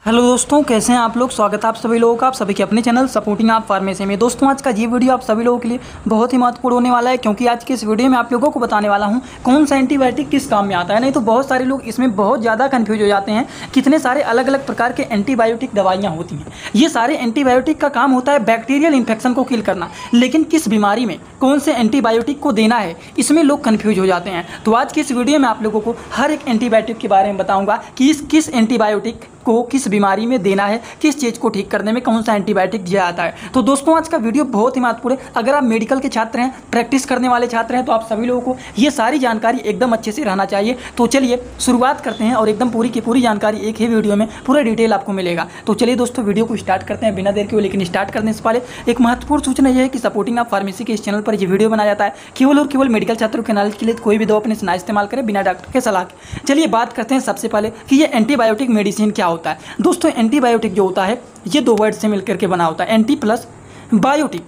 Hello दोस्तों, कैसे हैं आप लोग। स्वागत है आप सभी लोगों का आप सभी के अपने चैनल सपोर्टिंग आप फार्मेसी में। दोस्तों, आज का ये वीडियो आप सभी लोगों के लिए बहुत ही महत्वपूर्ण होने वाला है, क्योंकि आज के इस वीडियो में आप लोगों को बताने वाला हूं कौन सा एंटीबायोटिक किस काम में आता है। नहीं तो बहुत सारे लोग इसमें बहुत ज़्यादा कन्फ्यूज हो जाते हैं। कितने सारे अलग अलग प्रकार के एंटीबायोटिक दवाइयाँ होती हैं। ये सारे एंटीबायोटिक का काम होता है बैक्टीरियल इन्फेक्शन को किल करना, लेकिन किस बीमारी में कौन से एंटीबायोटिक को देना है, इसमें लोग कन्फ्यूज हो जाते हैं। तो आज की इस वीडियो में आप लोगों को हर एक एंटीबायोटिक के बारे में बताऊँगा कि किस एंटीबायोटिक को किस बीमारी में देना है, किस चीज़ को ठीक करने में कौन सा एंटीबायोटिक दिया जाता है। तो दोस्तों, आज का वीडियो बहुत ही महत्वपूर्ण है। अगर आप मेडिकल के छात्र हैं, प्रैक्टिस करने वाले छात्र हैं, तो आप सभी लोगों को ये सारी जानकारी एकदम अच्छे से रहना चाहिए। तो चलिए शुरुआत करते हैं और एकदम पूरी की पूरी जानकारी एक ही वीडियो में पूरा डिटेल आपको मिलेगा। तो चलिए दोस्तों, वीडियो को स्टार्ट करते हैं बिना देर के। लेकिन स्टार्ट करने से पहले एक महत्वपूर्ण सूचना यह है कि सपोर्टिंग आप फार्मेसी के इस चैनल पर ये वीडियो बनाया जाता है केवल और केवल मेडिकल छात्रों के नॉलेज के लिए। कोई भी दवा अपने से ना इस्तेमाल करें बिना डॉक्टर के सलाह के। चलिए बात करते हैं सबसे पहले कि ये एंटीबायोटिक मेडिसिन क्या होता है। दोस्तों, एंटीबायोटिक जो होता है ये दो वर्ड से मिलकर के बना होता है, एंटी प्लस बायोटिक।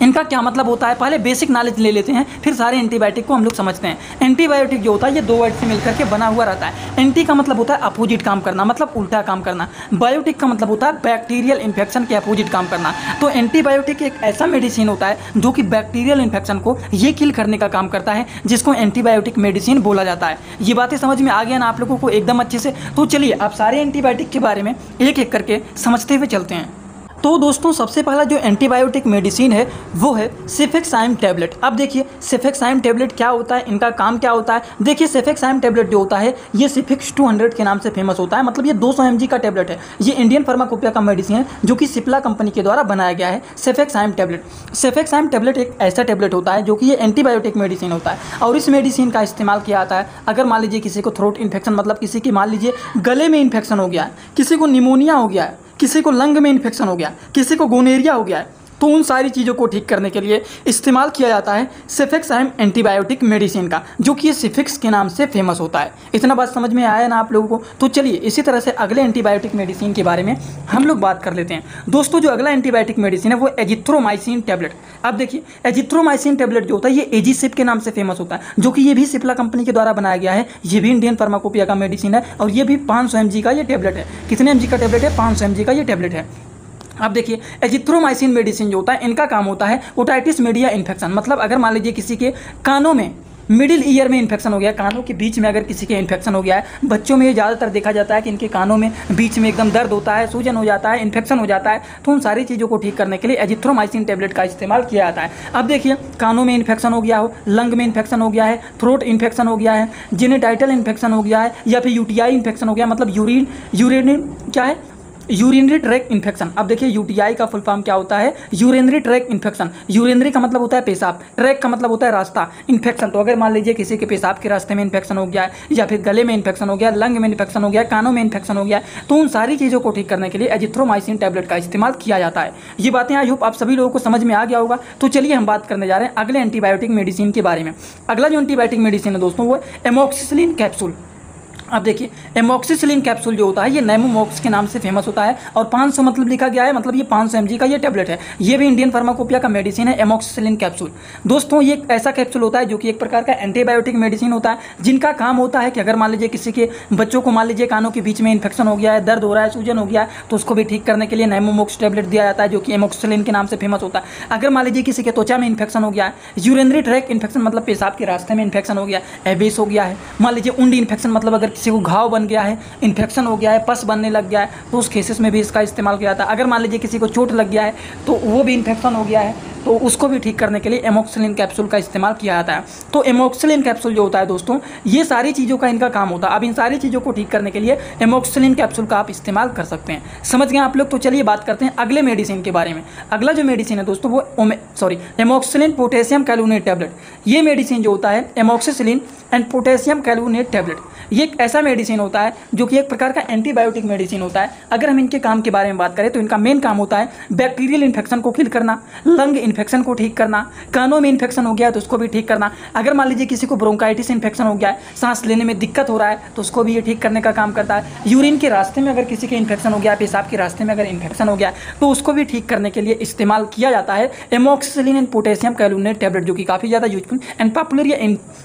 इनका क्या मतलब होता है, पहले बेसिक नॉलेज ले लेते हैं, फिर सारे एंटीबायोटिक को हम लोग समझते हैं। एंटीबायोटिक जो होता है ये दो वर्ड से मिलकर के बना हुआ रहता है। एंटी का मतलब होता है अपोजिट काम करना, मतलब उल्टा काम करना। बायोटिक का मतलब होता है बैक्टीरियल इन्फेक्शन के अपोजिट काम करना। तो एंटीबायोटिक एक ऐसा मेडिसिन होता है जो कि बैक्टीरियल इन्फेक्शन को ये किल करने का काम करता है, जिसको एंटीबायोटिक मेडिसिन बोला जाता है। ये बातें समझ में आ गया ना आप लोगों को एकदम अच्छे से। तो चलिए आप सारे एंटीबायोटिक के बारे में एक एक करके समझते हुए चलते हैं। तो दोस्तों, सबसे पहला जो एंटीबायोटिक मेडिसिन है वो है सेफेक्साइम टैबलेट। अब देखिए सेफेक्साइम टैबलेट क्या होता है, इनका काम क्या होता है। देखिए सेफेक्साइम टैबलेट जो होता है ये सिफिक्स 200 के नाम से फेमस होता है। मतलब ये 200 mg का टैबलेट है। ये इंडियन फार्माकोपिया का मेडिसिन है जो कि सिप्ला कंपनी के द्वारा बनाया गया है। सेफेक्साइम टैबलेट एक ऐसा टैबलेट होता है जो कि ये एंटीबायोटिक मेडिसिन होता है, और इस मेडिसिन का इस्तेमाल किया जाता है अगर मान लीजिए किसी को थ्रोट इन्फेक्शन, मतलब किसी की मान लीजिए गले में इन्फेक्शन हो गया है, किसी को निमोनिया हो गया है, किसी को लंग में इन्फेक्शन हो गया, किसी को गोनेरिया हो गया है, तो उन सारी चीज़ों को ठीक करने के लिए इस्तेमाल किया जाता है सेफेक्साइम एंटीबायोटिक मेडिसिन का, जो कि ये सिफिक्स के नाम से फेमस होता है। इतना बात समझ में आया ना आप लोगों को। तो चलिए इसी तरह से अगले एंटीबायोटिक मेडिसिन के बारे में हम लोग बात कर लेते हैं। दोस्तों, जो अगला एंटीबायोटिक मेडिसिन है वो एजिथ्रोमाइसिन टैबलेट। अब देखिए एजिथ्रोमाइसिन टैबलेट जो होता है ये एजीसिप के नाम से फेमस होता है, जो कि ये भी सिप्ला कंपनी के द्वारा बनाया गया है। ये भी इंडियन फार्माकोपिया का मेडिसिन है, और ये भी 500 mg का ये टैबलेट है। कितने mg का टैबलेट है? 500 mg का ये टैबलेट है। अब देखिए एजिथ्रोमाइसिन मेडिसिन जो होता है इनका काम होता है ओटाइटिस मीडिया इन्फेक्शन। मतलब अगर मान लीजिए किसी के कानों में मिडिल ईयर में इन्फेक्शन हो गया, कानों के बीच में अगर किसी के इन्फेक्शन हो गया है, बच्चों में ये ज़्यादातर देखा जाता है कि इनके कानों में बीच में एकदम दर्द होता है, सूजन हो जाता है, इन्फेक्शन हो जाता है। तो उन सारी चीज़ों को ठीक करने के लिए एजिथ्रोमाइसिन टैबलेट का इस्तेमाल किया जाता है। अब देखिए कानों में इन्फेक्शन हो गया हो, लंग में इन्फेक्शन हो गया है, थ्रोट इन्फेक्शन हो गया है, जेनिटाइटल इन्फेक्शन हो गया है, या फिर यूटीआई इन्फेक्शन हो गया, मतलब यूरिन क्या है, यूरिनरी ट्रैक इन्फेक्शन। अब देखिए यूटीआई का फुल फॉर्म क्या होता है, यूरिनरी ट्रैक इन्फेक्शन। यूरिनरी का मतलब होता है पेशाब, ट्रैक का मतलब होता है रास्ता, इन्फेक्शन। तो अगर मान लीजिए किसी के पेशाब के रास्ते में इन्फेक्शन हो गया है, या फिर गले में इन्फेक्शन हो गया, लंग में इन्फेक्शन हो गया, कानों में इन्फेक्शन हो गया, तो उन सारी चीज़ों को ठीक करने के लिए एजिथ्रोमाइसिन टैबलेट का इस्तेमाल किया जाता है। ये बातें आई होप आप सभी लोगों को समझ में आ गया होगा। तो चलिए हम बात करने जा रहे हैं अगले एंटीबायोटिक मेडिसिन के बारे में। अगला जो एंटीबायोटिक मेडिसिन है दोस्तों वो एमोक्सिसिलिन कैप्सूल। अब देखिए एमोक्सिसिलिन कैप्सूल जो होता है ये नेमोमॉक्स के नाम से फेमस होता है, और 500 मतलब लिखा गया है, मतलब ये 500 mg का ये टैबलेट है। ये भी इंडियन फार्माकोपिया का मेडिसिन है एमोक्सिसिलिन कैप्सूल। दोस्तों, ये एक ऐसा कैप्सूल होता है जो कि एक प्रकार का एंटीबायोटिक मेडिसिन होता है, जिनका काम होता है कि अगर मान लीजिए किसी के बच्चों को मान लीजिए कानों के बीच में इन्फेक्शन हो गया है, दर्द हो रहा है, सूजन हो गया है, तो उसको भी ठीक करने के लिए नेमोमॉक्स टैबलेट दिया जाता है, जो कि एमोक्सिसिलिन के नाम से फेमस होता है। अगर मान लीजिए किसी के त्वचा में इन्फेक्शन हो गया है, यूरिनरी ट्रैक इन्फेक्शन मतलब पेशाब के रास्ते में इन्फेक्शन हो गया, एबिस हो गया है, मान लीजिए उंड इन्फेक्शन मतलब अगर किसी को घाव बन गया है, इन्फेक्शन हो गया है, पस बनने लग गया है, तो उस केसेस में भी इसका इस्तेमाल किया जाता है। अगर मान लीजिए किसी को चोट लग गया है तो वो भी इन्फेक्शन हो गया है, तो उसको भी ठीक करने के लिए एमोक्सिसिलिन कैप्सूल का इस्तेमाल किया जाता है। तो एमोक्सिसिलिन कैप्सूल जो होता है दोस्तों, ये सारी चीज़ों का इनका काम होता है। अब इन सारी चीज़ों को ठीक करने के लिए एमोक्सिसिलिन कैप्सूल का आप इस्तेमाल कर सकते हैं। समझ गए आप लोग। तो चलिए बात करते हैं अगले मेडिसिन के बारे में। अगला जो मेडिसिन है दोस्तों वो एमोक्सिसिलिन पोटेशियम कैलुनेट टैबलेट। ये मेडिसिन जो होता है एमोक्सिसिलिन एंड पोटेशियम कैलुनेट टैबलेट, ये एक ऐसा मेडिसिन होता है जो कि एक प्रकार का एंटीबायोटिक मेडिसिन होता है। अगर हम इनके काम के बारे में बात करें तो इनका मेन काम होता है बैक्टीरियल इन्फेक्शन को किल करना, लंग इन्फेक्शन को ठीक करना, कानों में इन्फेक्शन हो गया है तो उसको भी ठीक करना, अगर मान लीजिए किसी को ब्रोंकाइटिस इन्फेक्शन हो गया है, सांस लेने में दिक्कत हो रहा है तो उसको भी ये ठीक करने का काम करता है। यूरिन के रास्ते में अगर किसी के इन्फेक्शन हो गया है, पेशाब के रास्ते में अगर इन्फेक्शन हो गया है तो उसको भी ठीक करने के लिए इस्तेमाल किया जाता है एमोक्सिसिलिन एंड पोटेशियम कैलुनेट टैबलेट, जो कि काफ़ी ज़्यादा यूजफुल एंड पॉपुलर या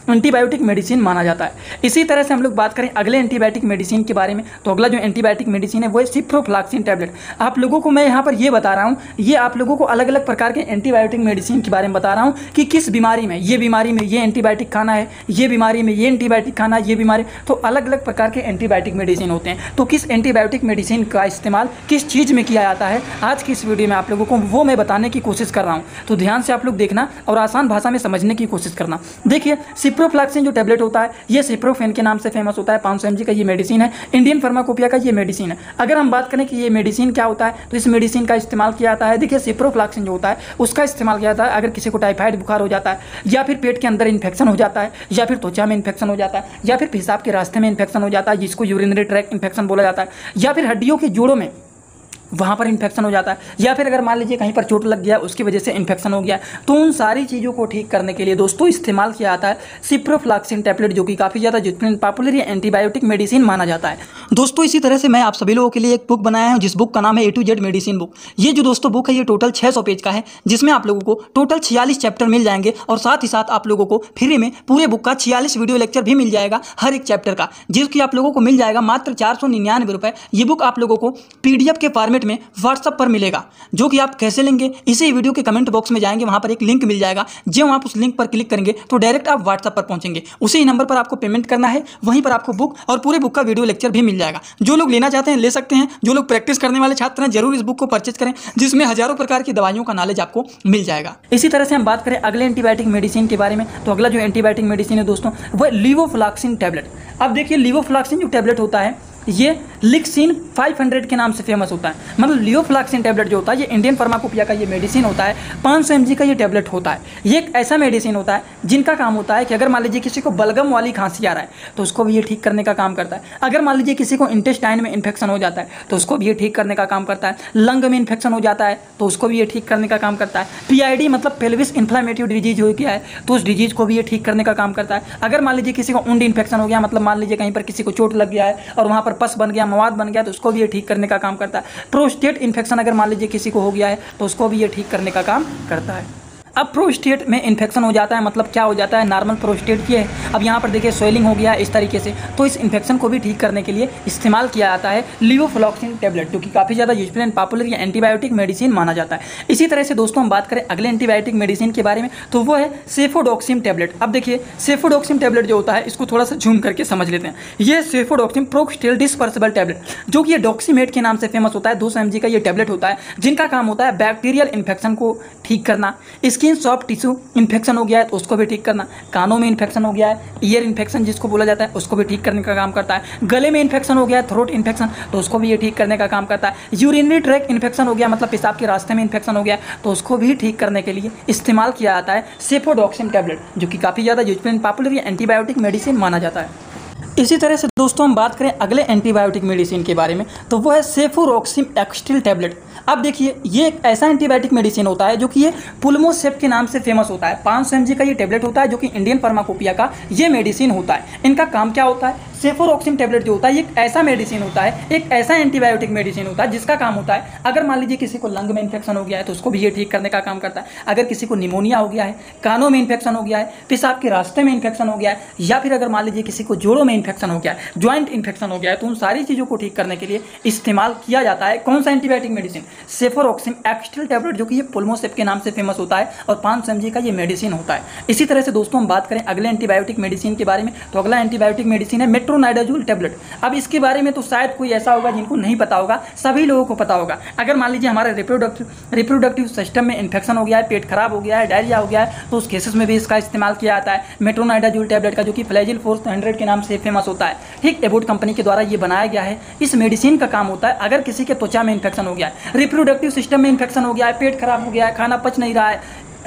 एंटीबायोटिक मेडिसिन माना जाता है। इसी तरह से हम लोग बात करें अगले एंटीबायोटिक मेडिसिन के बारे में, तो अगला जो एंटीबायोटिक मेडिसिन है वो है सिप्रोफ्लॉक्सिन टैबलेट। आप लोगों को मैं यहाँ पर ये बता रहा हूँ, ये आप लोगों को अलग अलग प्रकार के एंटीबायोटिक मेडिसिन के बारे में बता रहा हूँ कि किस बीमारी में ये एंटीबायोटिक खाना है, ये बीमारी में ये एंटीबायोटिक खाना है, ये बीमारी, तो अलग अलग प्रकार के एंटीबायोटिक मेडिसिन होते हैं। तो किस एंटीबायोटिक मेडिसिन का इस्तेमाल किस चीज़ में किया जाता है, आज की इस वीडियो में आप लोगों को वो मैं बताने की कोशिश कर रहा हूँ। तो ध्यान से आप लोग देखना और आसान भाषा में समझने की कोशिश करना। देखिए, सिप्रोफ्लॉक्सिन जो टैबलेट होता है ये सिप्रोफेन के नाम से फेमस होता है। 500 mg का ये मेडिसिन है, इंडियन फार्माकोपिया का ये मेडिसिन है। अगर हम बात करें कि ये मेडिसिन क्या होता है तो इस मेडिसिन का इस्तेमाल किया जाता है, देखिए सिप्रोफ्लॉक्सिन जो होता है उसका इस्तेमाल किया जाता है अगर किसी को टाइफाइड बुखार हो जाता है, या फिर पेट के अंदर इन्फेक्शन हो जाता है, या फिर त्वचा में इन्फेक्शन हो जाता है, या फिर पेशाब के रास्ते में इन्फेक्शन हो जाता है जिसको यूरिनरी ट्रैक्ट इन्फेक्शन बोला जाता है, या फिर हड्डियों के जोड़ों में वहाँ पर इन्फेक्शन हो जाता है, या फिर अगर मान लीजिए कहीं पर चोट लग गया उसकी वजह से इन्फेक्शन हो गया, तो उन सारी चीज़ों को ठीक करने के लिए दोस्तों इस्तेमाल किया जाता है सिप्रोफ्लॉक्सिन टैबलेट, जो कि काफ़ी ज़्यादा पॉपुलर एंटीबायोटिक मेडिसिन माना जाता है। दोस्तों इसी तरह से मैं आप सभी लोगों के लिए एक बुक बनाया हूँ जिस बुक का नाम है A to Z medicine book. ये जो दोस्तों बुक है ये टोटल 600 पेज का है, जिसमें आप लोगों को टोटल 46 चैप्टर मिल जाएंगे और साथ ही साथ आप लोगों को फ्री में पूरे बुक का 46 वीडियो लेक्चर भी मिल जाएगा हर एक चैप्टर का, जिसकी आप लोगों को मिल जाएगा मात्र 499 रुपये। ये बुक आप लोगों को PDF के फॉर्मेट में व्हाट्सअप पर मिलेगा, जो कि आप कैसे लेंगे इसी वीडियो के कमेंट बॉक्स में जाएंगे, वहां पर एक लिंक मिल जाएगा, जब आप उस लिंक पर क्लिक करेंगे तो डायरेक्ट आप व्हाट्सअप पर पहुंचेंगे, उसी नंबर पर आपको पेमेंट करना है, वहीं पर आपको बुक और पूरे बुक का वीडियो लेक्चर भी मिल जाएगा। जो लोग लेना चाहते हैं ले सकते हैं, जो लोग प्रैक्टिस करने वाले छात्र हैं जरूर इस बुक को परचेज करें, जिसमें हजारों प्रकार की दवाइयों का नॉलेज आपको मिल जाएगा। इसी तरह से हम बात करें अगले एंटीबायोटिक मेडिसिन के बारे में, तो अगला जो एंटीबायोटिक मेडिसिन है दोस्तों वह लीवोफ्लॉक्सिन टैबलेट। अब देखिए, लीवोफ्लॉक्सिन जो टैबलेट होता है ये लिक्सिन 500 के नाम से फेमस होता है। मतलब लीवोफ्लॉक्सिन टैबलेट जो होता है ये इंडियन फार्माकोपिया का ये मेडिसिन होता है। 500 mg का ये टैबलेट होता है। ये एक ऐसा मेडिसिन होता है जिनका काम होता है कि अगर मान लीजिए किसी को बलगम वाली खांसी आ रहा है तो उसको भी ये ठीक करने का काम करता है। अगर मान लीजिए किसी को इंटेस्टाइन में इन्फेक्शन हो जाता है तो उसको भी ये ठीक करने का काम करता है। लंग में इन्फेक्शन हो जाता है तो उसको भी ये ठीक करने का काम करता है। PID मतलब पेल्विस इन्फ्लेमेटरी डिजीज हो गया है तो उस डिजीज को भी ये ठीक करने का काम करता है। अगर मान लीजिए किसी को उंड इन्फेक्शन हो गया, मतलब मान लीजिए कहीं पर किसी को चोट लग गया है और वहाँ पर पस बन गया, मवाद बन गया, तो उसको भी ये ठीक करने का काम करता है। प्रोस्टेट इन्फेक्शन अगर मान लीजिए किसी को हो गया है तो उसको भी ये ठीक करने का काम करता है। अब प्रोस्टेट में इन्फेक्शन हो जाता है, मतलब क्या हो जाता है, नॉर्मल प्रोस्टेट की है, अब यहाँ पर देखिए स्वेलिंग हो गया इस तरीके से, तो इस इन्फेक्शन को भी ठीक करने के लिए इस्तेमाल किया जाता है लीवोफ्लॉक्सिन टैबलेट, जो कि काफ़ी ज़्यादा यूजफुल एंड पॉपुलर या एंटीबायोटिक मेडिसिन माना जाता है। इसी तरह से दोस्तों हम बात करें अगले एंटीबायोटिक मेडिसिन के बारे में, तो वो है सेफोडॉक्सिम टैबलेट। अब देखिए, सेफोडॉक्सिम टैबलेट जो होता है इसको थोड़ा सा झूम करके समझ लेते हैं। ये सेफोडॉक्सिम प्रोक्स्टेल डिस्पर्सिबल टैबलेट, जो कि ये डॉक्सीमेट के नाम से फेमस होता है। 200 mg का ये टैबलेट होता है, जिनका काम होता है बैक्टीरियल इन्फेक्शन को ठीक करना। स्किन सॉफ्ट टिश्यू इन्फेक्शन हो गया है तो उसको भी ठीक करना, कानों में इन्फेक्शन हो गया है, ईयर इन्फेक्शन जिसको बोला जाता है उसको भी ठीक करने का काम करता है। गले में इन्फेक्शन हो गया है, थ्रोट इन्फेक्शन, तो उसको भी ये ठीक करने का काम करता है। यूरिनरी ट्रैक्ट इन्फेक्शन हो गया, मतलब पेशाब के रास्ते में इन्फेक्शन हो गया, तो उसको भी ठीक करने के लिए इस्तेमाल किया जाता है सेफोडॉक्सिम टैबलेट, जो कि काफ़ी ज़्यादा यूजफुल पॉपुलर एंटीबायोटिक मेडिसिन माना जाता है। इसी तरह से दोस्तों हम बात करें अगले एंटीबायोटिक मेडिसिन के बारे में, तो वो है सेफुरोक्सिम एक्सटिल टैबलेट। अब देखिए, ये एक ऐसा एंटीबायोटिक मेडिसिन होता है जो कि ये पुल्मोसेप के नाम से फेमस होता है। 500 mg का ये टैबलेट होता है, जो कि इंडियन फार्माकोपिया का ये मेडिसिन होता है। इनका काम क्या होता है, सेफोरॉक्सिम टैबलेट जो होता है ये एक ऐसा मेडिसिन होता है, एक ऐसा एंटीबायोटिक मेडिसिन होता है जिसका काम होता है अगर मान लीजिए किसी को लंग में इन्फेक्शन हो गया है तो उसको भी ये ठीक करने का काम करता है। अगर किसी को निमोनिया हो गया है, कानों में इन्फेक्शन हो गया है, पेशाब के रास्ते में इन्फेक्शन हो गया है, या फिर अगर मान लीजिए किसी को जोड़ों में इन्फेक्शन हो गया है, ज्वाइंट इन्फेक्शन हो गया है, तो उन सारी चीज़ों को ठीक करने के लिए इस्तेमाल किया जाता है कौन सा एंटीबायोटिक मेडिसिन, सेफोरॉक्सिम एक्सटिल टैबलेट, जो कि ये पुल्मोसेप के नाम से फेमस होता है और 500 mg का ये मेडिसिन होता है। इसी तरह से दोस्तों हम बात करें अगले एंटीबायोटिक मेडिसिन के बारे में, तो अगला एंटीबायोटिक मेडिसिन है मेट्रोनाइडाजोल टैबलेट। अब इसके बारे में तो शायद कोई ऐसा होगा जिनको नहीं पता होगा, सभी लोगों को पता होगा। अगर मान लीजिए हमारे रिप्रोडक्टिव सिस्टम में इन्फेक्शन हो गया है, पेट खराब हो गया है, डायरिया हो गया है, तो उस केसेस में भी इसका इस्तेमाल किया जाता है मेट्रोनाइडाजोल टैबलेट का, जो कि फ्लैजिल 400 के नाम से फेमस होता है। ठीक, एबोट कंपनी के द्वारा ये बनाया गया है। इस मेडिसिन का काम होता है अगर किसी के त्वचा में इन्फेक्शन हो गया है, रिप्रोडक्टिव सिस्टम में इन्फेक्शन हो गया है, पेट खराब हो गया है, खाना पच नहीं रहा है,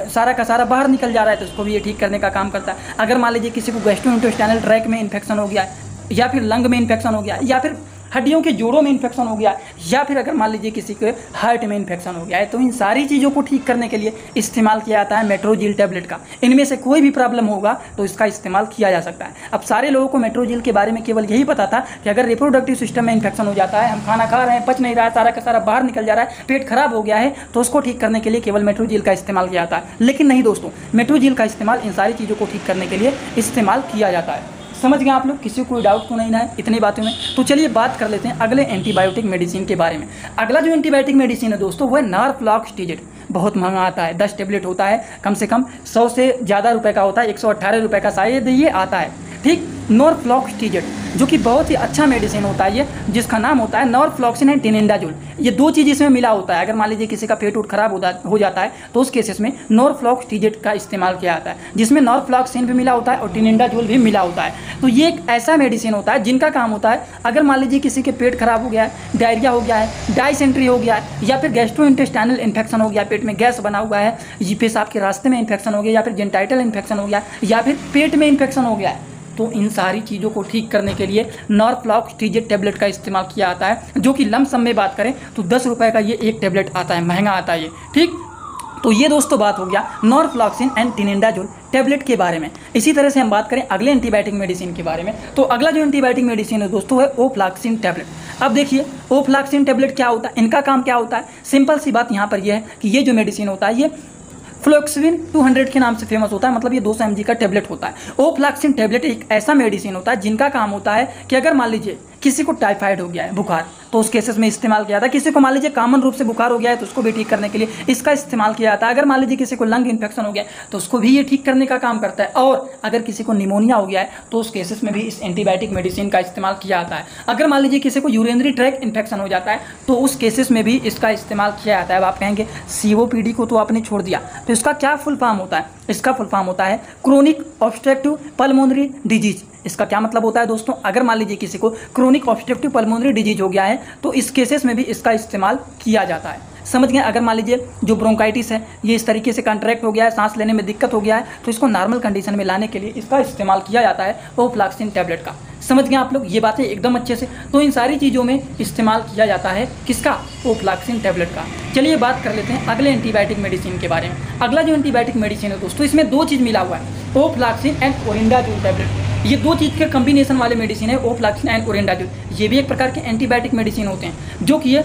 सारा का सारा बाहर निकल जा रहा है, तो उसको भी ये ठीक करने का काम करता है। अगर मान लीजिए किसी को गैस्ट्रोइंटेस्टाइनल ट्रैक्ट में इन्फेक्शन हो गया है, या फिर लंग में इन्फेक्शन हो गया, या फिर हड्डियों के जोड़ों में इन्फेक्शन हो गया, या फिर अगर मान लीजिए किसी के हार्ट में इन्फेक्शन हो गया है, तो इन सारी चीज़ों को ठीक करने के लिए इस्तेमाल किया जाता है मेट्रोजिल टैबलेट का। इनमें से कोई भी प्रॉब्लम होगा तो इसका इस्तेमाल किया जा सकता है। अब सारे लोगों को मेट्रोजिल के बारे में केवल यही पता था कि अगर रिप्रोडक्टिव सिस्टम में इन्फेक्शन हो जाता है, हम खाना खा रहे हैं, पच नहीं रहा है, सारा का सारा बाहर निकल जा रहा है, पेट खराब हो गया है, तो उसको ठीक करने के लिए केवल मेट्रोजिल का इस्तेमाल किया जाता है। लेकिन नहीं दोस्तों, मेट्रोजिल का इस्तेमाल इन सारी चीज़ों को ठीक करने के लिए इस्तेमाल किया जाता है। समझ गए आप लोग? किसी को कोई डाउट तो नहीं ना है इतनी बातों में? तो चलिए बात कर लेते हैं अगले एंटीबायोटिक मेडिसिन के बारे में। अगला जो एंटीबायोटिक मेडिसिन है दोस्तों वो है नारफ्लॉक्सटिजेट। बहुत महंगा आता है, 10 टेबलेट होता है, कम से कम 100 से ज़्यादा रुपए का होता है, 118 रुपये का शायद ये आता है। ठीक, नॉरफ्लॉक्सटिजेट जो कि बहुत ही अच्छा मेडिसिन होता है ये, जिसका नाम होता है नॉरफ्लॉक्सिन एंड टिनिडाजोल। ये दो चीज़ इसमें मिला होता है। अगर मान लीजिए किसी का पेट उठ खराब हो जाता है तो उस केसेस में नॉरफ्लॉक्सटिजेट का इस्तेमाल किया जाता है, जिसमें नॉरफ्लॉक्सिन भी मिला होता है और टिनिडाजोल भी मिला होता है। तो ये एक ऐसा मेडिसिन होता है जिनका काम होता है, अगर मान लीजिए किसी के पेट खराब हो गया है, डायरिया हो गया है, डायसेंट्री हो गया है, या फिर गैस्ट्रोइंटेस्टाइनल इन्फेक्शन हो गया, पेट में गैस बना हुआ है, पेशाब के रास्ते में इन्फेक्शन हो गया, या फिर जेंटाइटल इन्फेक्शन हो गया, या फिर पेट में इन्फेक्शन हो गया है, तो इन सारी चीज़ों को ठीक करने के लिए नॉरफ्लॉक्सटिजेट टैबलेट का इस्तेमाल किया जाता है, जो कि लमसम में बात करें तो 10 रुपये का ये एक टैबलेट आता है, महंगा आता है ये। ठीक, तो ये दोस्तों बात हो गया नॉरफ्लॉक्सिन एंड टिनिडाजोल टैबलेट के बारे में। इसी तरह से हम बात करें अगले एंटीबायोटिक मेडिसिन के बारे में, तो अगला जो एंटीबायोटिक मेडिसिन है दोस्तों है ओफ्लॉक्सिन टैबलेट। अब देखिए ओफ्लॉक्सिन टैबलेट क्या होता है, इनका काम क्या होता है। सिंपल सी बात यहाँ पर यह है कि ये जो मेडिसिन होता है ये फ्लोक्सिन 200 के नाम से फेमस होता है, मतलब ये 200 mg का टैबलेट होता है। ओफ्लॉक्सिन टैबलेट एक ऐसा मेडिसिन होता है जिनका काम होता है कि अगर मान लीजिए किसी को टाइफाइड हो गया है, बुखार, तो उस केसेस में इस्तेमाल किया जाता है। किसी को मान लीजिए कॉमन रूप से बुखार हो गया है तो उसको भी ठीक करने के लिए इसका इस्तेमाल किया जाता है। अगर मान लीजिए किसी को लंग इन्फेक्शन हो गया है तो उसको भी ये ठीक करने का काम करता है। और अगर किसी को निमोनिया हो गया है तो उस केसेस में भी इस एंटीबायोटिक मेडिसिन का इस्तेमाल किया जाता है। अगर मान लीजिए किसी को यूरिनरी ट्रैक्ट इन्फेक्शन हो जाता है तो उस केसेस में भी इसका इस्तेमाल किया जाता है। अब आप कहेंगे COPD को तो आपने छोड़ दिया, तो इसका क्या फुल फॉर्म होता है? इसका फुल फॉर्म होता है क्रोनिक ऑब्स्ट्रक्टिव पल्मोनरी डिजीज। इसका क्या मतलब होता है दोस्तों? अगर मान लीजिए किसी को क्रोनिक ऑब्स्ट्रक्टिव पल्मोनरी डिजीज हो गया है तो इस केसेस में भी इसका इस्तेमाल किया जाता है। समझ गए? अगर मान लीजिए जो ब्रोंकाइटिस है ये इस तरीके से कॉन्ट्रैक्ट हो गया है, सांस लेने में दिक्कत हो गया है, तो इसको नॉर्मल कंडीशन में लाने के लिए इसका इस्तेमाल किया जाता है ओफ्लॉक्सिन टैबलेट का। समझ गए आप लोग ये बातें एकदम अच्छे से? तो इन सारी चीज़ों में इस्तेमाल किया जाता है किसका? ओफ्लॉक्सिन टैबलेट का। चलिए बात कर लेते हैं अगले एंटीबायोटिक मेडिसिन के बारे में। अगला जो एंटीबायोटिक मेडिसिन है दोस्तों इसमें दो चीज़ मिला हुआ है, ओफ्लॉक्सिन एंड ओरिंडाजोल टैबलेट। ये दो चीज़ के कॉम्बिनेशन वाले मेडिसिन है ओफ्लॉक्सिन एंड ओरिंडाजोल। ये भी एक प्रकार के एंटीबायोटिक मेडिसिन होते हैं जो कि ये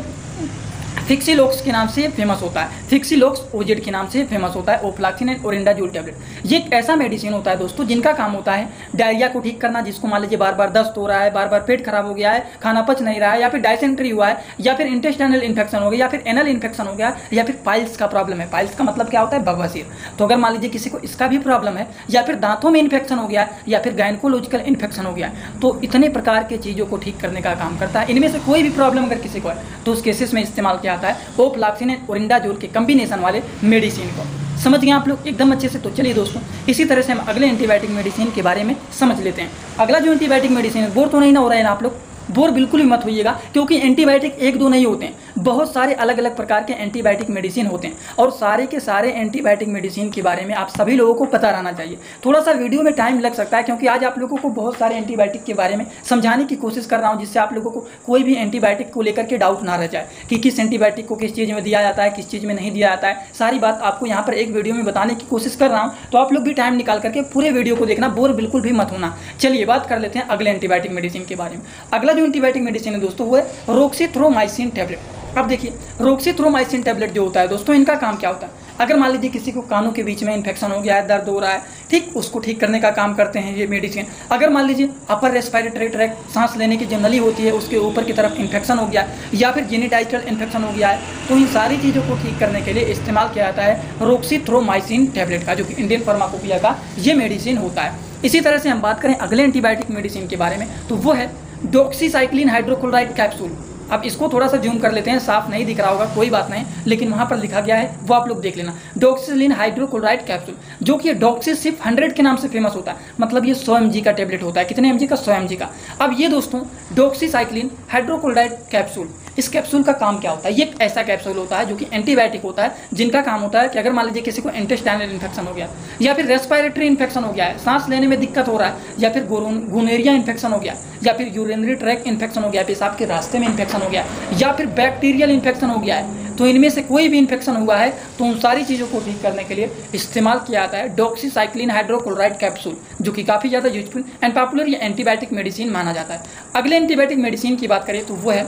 फिक्सिलोक्स के नाम से फेमस होता है, फिक्सिलोक्स ओजेड के नाम से फेमस होता है ओफ्लॉक्सिन एंड ओरिंडाजोल टैबलेट। ये एक ऐसा मेडिसिन होता है दोस्तों जिनका काम होता है डायरिया को ठीक करना, जिसको मान लीजिए बार बार दस्त हो रहा है, बार बार पेट खराब हो गया है, खाना पच नहीं रहा है, या फिर डायसेंट्री हुआ है, या फिर इंटेस्टाइनल इन्फेक्शन हो गया, या फिर एनल इन्फेक्शन हो गया, या फिर पाइल्स का प्रॉब्लम है। पाइल्स का मतलब क्या होता है? बवासीर। तो अगर मान लीजिए किसी को इसका भी प्रॉब्लम है, या फिर दांतों में इन्फेक्शन हो गया, या फिर गायनकोलॉजिकल इन्फेक्शन हो गया, तो इतने प्रकार के चीज़ों को ठीक करने का काम करता है। इनमें से कोई भी प्रॉब्लम अगर किसी को है तो उस केसेस में इस्तेमाल किया जाता है ओफ्लॉक्सिन एंड ओरिंडाजोल के कॉम्बिनेशन वाले मेडिसिन को। समझ गए आप लोग एकदम अच्छे से? तो चलिए दोस्तों इसी तरह से हम अगले एंटीबायोटिक मेडिसिन के बारे में समझ लेते हैं। अगला जो एंटीबायोटिक मेडिसिन है, बोर तो नहीं ना हो रहा है ना आप लोग? बोर बिल्कुल भी मत होइएगा, क्योंकि एंटीबायोटिक एक दो नहीं होते हैं, बहुत सारे अलग अलग प्रकार के एंटीबायोटिक मेडिसिन होते हैं। और सारे के सारे एंटीबायोटिक मेडिसिन के बारे में आप सभी लोगों को पता रहना चाहिए। थोड़ा सा वीडियो में टाइम लग सकता है, क्योंकि आज आप लोगों को बहुत सारे एंटीबायोटिक के बारे में समझाने की कोशिश कर रहा हूँ, जिससे आप लोगों को कोई भी एंटीबायोटिक को लेकर के डाउट ना रह जाए कि किस एंटीबायोटिक को किस चीज़ में दिया जाता है, किस चीज़ में नहीं दिया जाता है। सारी बात आपको यहाँ पर एक वीडियो में बताने की कोशिश कर रहा हूँ, तो आप लोग भी टाइम निकाल करके पूरे वीडियो को देखना, बोर बिल्कुल भी मत होना। चलिए बात कर लेते हैं अगले एंटीबायोटिक मेडिसिन के बारे में। अगला जो एंटीबायोटिक मेडिसिन है दोस्तों वो है रोक्सीथ्रोमाइसिन टैबलेट। अब देखिए रोक्सीथ्रोमाइसिन टैबलेट जो होता है दोस्तों, इनका काम क्या होता है? अगर मान लीजिए किसी को कानों के बीच में इन्फेक्शन हो गया है, दर्द हो रहा है, ठीक, उसको ठीक करने का काम करते हैं ये मेडिसिन। अगर मान लीजिए अपर रेस्पिरेटरी ट्रैक्ट, सांस लेने की जो नली होती है उसके ऊपर की तरफ इन्फेक्शन हो गया, या फिर जेनिटाइटल इन्फेक्शन हो गया है, तो इन सारी चीज़ों को ठीक करने के लिए इस्तेमाल किया जाता है रोक्सीथ्रोमाइसिन टैबलेट का, जो कि इंडियन फार्माकोपिया का ये मेडिसिन होता है। इसी तरह से हम बात करें अगले एंटीबायोटिक मेडिसिन के बारे में, तो वो है डॉक्सीसाइक्लिन हाइड्रोक्लोराइड कैप्सूल। अब इसको थोड़ा सा जूम कर लेते हैं, साफ नहीं दिख रहा होगा, कोई बात नहीं, लेकिन वहाँ पर लिखा गया है वो आप लोग देख लेना, डॉक्सीसाइक्लिन हाइड्रोक्लोराइड कैप्सूल, जो कि डॉक्सीसिप 100 के नाम से फेमस होता है। मतलब ये 100 mg का टैबलेट होता है। कितने mg का? 100 mg का। अब ये दोस्तों डॉक्सीसाइक्लिन हाइड्रोक्लोराइड कैप्सूल इस कैप्सूल का काम क्या होता है? ये एक ऐसा कैप्सूल होता है जो कि एंटीबायोटिक होता है, जिनका काम होता है कि अगर मान लीजिए किसी को इंटेस्टाइनल इन्फेक्शन हो गया या फिर रेस्पिरेटरी इन्फेक्शन हो गया है, सांस लेने में दिक्कत हो रहा है, या फिर गोनोरिया इन्फेक्शन हो गया, या फिर यूरिनरी ट्रैक्ट इन्फेक्शन हो गया, पेशाब के रास्ते में इन्फेक्शन हो गया, या फिर बैक्टीरियल इन्फेक्शन हो गया है, तो इनमें से कोई भी इन्फेक्शन हुआ है तो उन सारी चीज़ों को ठीक करने के लिए इस्तेमाल किया जाता है डॉक्सीसाइक्लिन हाइड्रोक्लोराइड कैप्सूल, जो कि काफ़ी ज़्यादा यूजफुल एंड पॉपुलर ये एंटीबायोटिक मेडिसिन माना जाता है। अगले एंटीबायोटिक मेडिसिन की बात करें तो वो है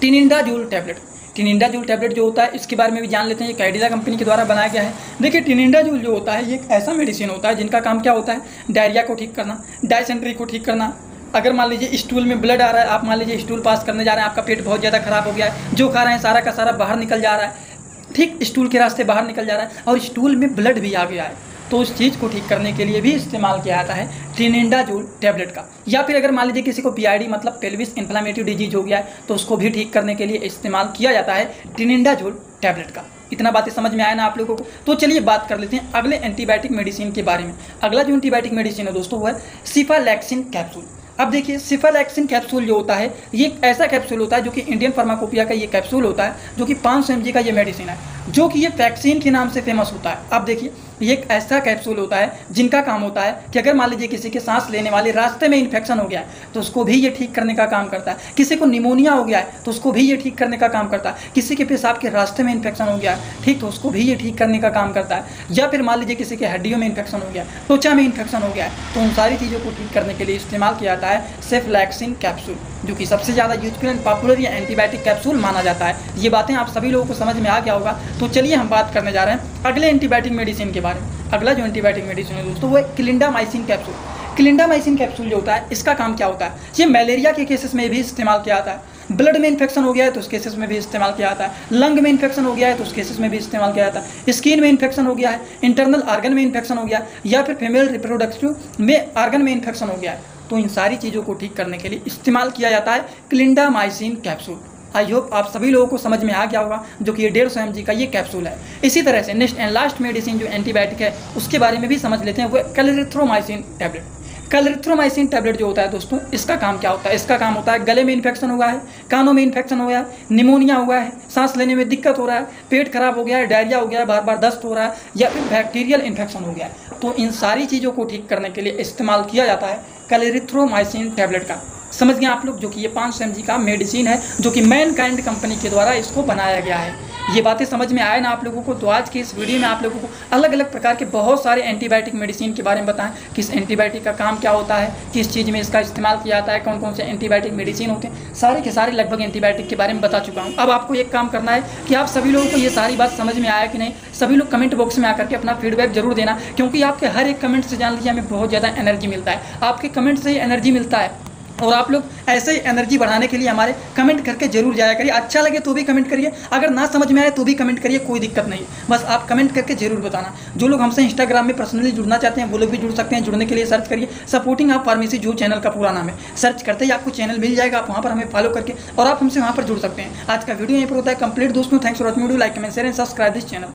टिनिडाजोल टैबलेट। टिनिडाजोल टैबलेट जो होता है इसके बारे में भी जान लेते हैं। ये कैडिला कंपनी के द्वारा बनाया गया है। देखिए, टिनिडाजोल जो होता है ये एक ऐसा मेडिसिन होता है जिनका काम क्या होता है? डायरिया को ठीक करना, डायसेंट्री को ठीक करना। अगर मान लीजिए स्टूल में ब्लड आ रहा है, आप मान लीजिए स्टूल पास करने जा रहे हैं, आपका पेट बहुत ज़्यादा खराब हो गया है, जो खा रहे हैं सारा का सारा बाहर निकल जा रहा है, ठीक स्टूल के रास्ते बाहर निकल जा रहा है और स्टूल में ब्लड भी आ गया है, तो उस चीज़ को ठीक करने के लिए भी इस्तेमाल किया जाता है टिनिडाजोल टैबलेट का। या फिर अगर मान लीजिए किसी को पीआईडी मतलब पेल्विस इन्फ्लेमेटरी डिजीज हो गया है तो उसको भी ठीक करने के लिए इस्तेमाल किया जाता है टिनिडाजोल टैबलेट का। इतना बातें समझ में आया ना आप लोगों को? तो चलिए बात कर लेते हैं अगले एंटीबायोटिक मेडिसिन के बारे में। अगला जो एंटीबायोटिक मेडिसिन है दोस्तों वो है सिफालैक्सिन कैप्सूल। अब देखिए, सिफालैक्सिन कैप्सूल जो होता है ये एक ऐसा कैप्सूल होता है जो कि इंडियन फार्माकोपिया का ये कैप्सूल होता है, जो कि 500 mg का ये मेडिसिन है, जो कि ये वैक्सीन के नाम से फेमस होता है। अब देखिए, ये एक ऐसा कैप्सूल होता है जिनका काम होता है कि अगर मान लीजिए किसी के सांस लेने वाले रास्ते में इन्फेक्शन हो गया है तो उसको भी ये ठीक करने का काम करता है। किसी को निमोनिया हो गया है तो उसको भी ये ठीक करने का काम करता है। किसी के पेशाब के रास्ते में इन्फेक्शन हो गया है, ठीक, तो उसको भी ये ठीक करने का काम करता है। या फिर मान लीजिए किसी के हड्डियों में इन्फेक्शन हो गया, त्वचा में इन्फेक्शन हो गया है, तो उन सारी चीज़ों को ठीक करने के लिए इस्तेमाल किया जाता है सिफलैक्सिन कैप्सूल, जो कि सबसे ज़्यादा यूजफुल एंड पॉपुलर ये एंटीबायोटिक कैप्सूल माना जाता है। ये बातें आप सभी लोगों को समझ में आ गया होगा। तो चलिए हम बात करने जा रहे हैं अगले एंटीबायोटिक मेडिसिन के बारे में। अगला जो एंटीबायोटिक मेडिसिन है दोस्तों वो है क्लिंडामाइसिन कैप्सूल। क्लिंडामाइसिन कैप्सूल जो होता है इसका काम क्या होता है? ये मलेरिया के केसेस में भी इस्तेमाल किया जाता है। ब्लड में इन्फेक्शन हो गया है तो उस केसेस में भी इस्तेमाल किया जाता है। लंग में इन्फेक्शन हो गया है तो उस केसेस में भी इस्तेमाल किया जाता है। स्किन में इन्फेक्शन हो गया है, इंटरनल ऑर्गन में इन्फेक्शन हो गया है, या फिर फीमेल रिप्रोडक्टिव में ऑर्गन में इन्फेक्शन हो गया है, तो इन सारी चीज़ों को ठीक करने के लिए इस्तेमाल किया जाता है क्लिंडामाइसिन कैप्सूल। आई होप आप सभी लोगों को समझ में आ गया होगा, जो कि ये 150 mg का ये कैप्सूल है। इसी तरह से नेक्स्ट एंड लास्ट मेडिसिन जो एंटीबायोटिक है उसके बारे में भी समझ लेते हैं, वो क्लेरिथ्रोमाइसिन टैबलेट। क्लेरिथ्रोमाइसिन टैबलेट जो होता है दोस्तों इसका काम क्या होता है? इसका काम होता है गले में इन्फेक्शन हुआ है, कानों में इन्फेक्शन हो गया है, निमोनिया हुआ है, सांस लेने में दिक्कत हो रहा है, पेट खराब हो गया है, डायरिया हो गया है, बार बार दस्त हो रहा है, या फिर बैक्टीरियल इन्फेक्शन हो गया है, तो इन सारी चीज़ों को ठीक करने के लिए इस्तेमाल किया जाता है क्लेरिथ्रोमाइसिन टैबलेट का। समझ गए आप लोग? जो कि ये 500 mg का मेडिसिन है, जो कि मैनकाइंड कंपनी के द्वारा इसको बनाया गया है। ये बातें समझ में आए ना आप लोगों को? तो आज की इस वीडियो में आप लोगों को अलग अलग प्रकार के बहुत सारे एंटीबायोटिक मेडिसिन के बारे में बताएं, किस एंटीबायोटिक का काम क्या होता है, किस चीज़ में इसका इस्तेमाल किया जाता है, कौन कौन से एंटीबायोटिक मेडिसिन होते हैं, सारे के सारे लगभग एंटीबायोटिक के बारे में बता चुका हूँ। अब आपको एक काम करना है कि आप सभी लोगों को ये सारी बात समझ में आया कि नहीं, सभी लोग कमेंट बॉक्स में आकर के अपना फीडबैक जरूर देना, क्योंकि आपके हर एक कमेंट से जान लीजिए हमें बहुत ज़्यादा एनर्जी मिलता है। आपके कमेंट से ही एनर्जी मिलता है, और आप लोग ऐसे ही एनर्जी बढ़ाने के लिए हमारे कमेंट करके जरूर जाया करिए। अच्छा लगे तो भी कमेंट करिए, अगर ना समझ में आए तो भी कमेंट करिए, कोई दिक्कत नहीं, बस आप कमेंट करके जरूर बताना। जो लोग हमसे इंस्टाग्राम में पर्सनली जुड़ना चाहते हैं वो लोग भी जुड़ सकते हैं। जुड़ने के लिए सर्च करिए सपोर्टिंग आप फार्मेसी, जो चैनल का पूरा नाम है। सर्च करते ही आपको चैनल मिल जाएगा, आप वहाँ पर हमें फॉलो करके और आप हमसे वहाँ पर जुड़ सकते हैं। आज का वीडियो यहीं पर होता है कंप्लीट दोस्तों। Thanks for watching video, like comment share and subscribe this channel.